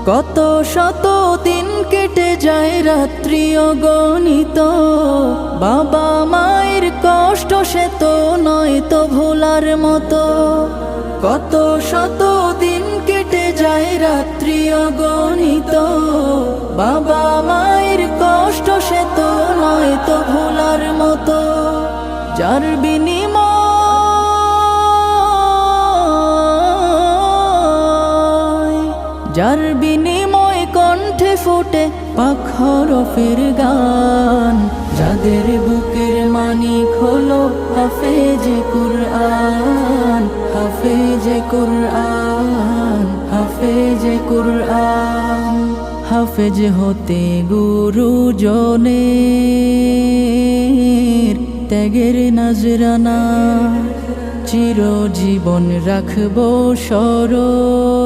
কত শত দিন কেটে যায় রাত্রি অগণিত, বাবা মায়ের কষ্ট সে তো নয় তো ভোলার মতো। কত শত দিন কেটে যায় রাত্রি অগণিত, বাবা মায়ের কষ্ট সে তো নয় তো ভোলার মতো। যার বিনিময় কণ্ঠে ফোটে পাক হরফের গান, যাদের বুকের মানিক হলো হাফেজে কুরআন, হাফেজে কুরআন, হাফেজে কুরআন। হাফেজ হতে গুরুজনের ত্যাগের নজরানা চিরজীবন রাখবো স্মরণ।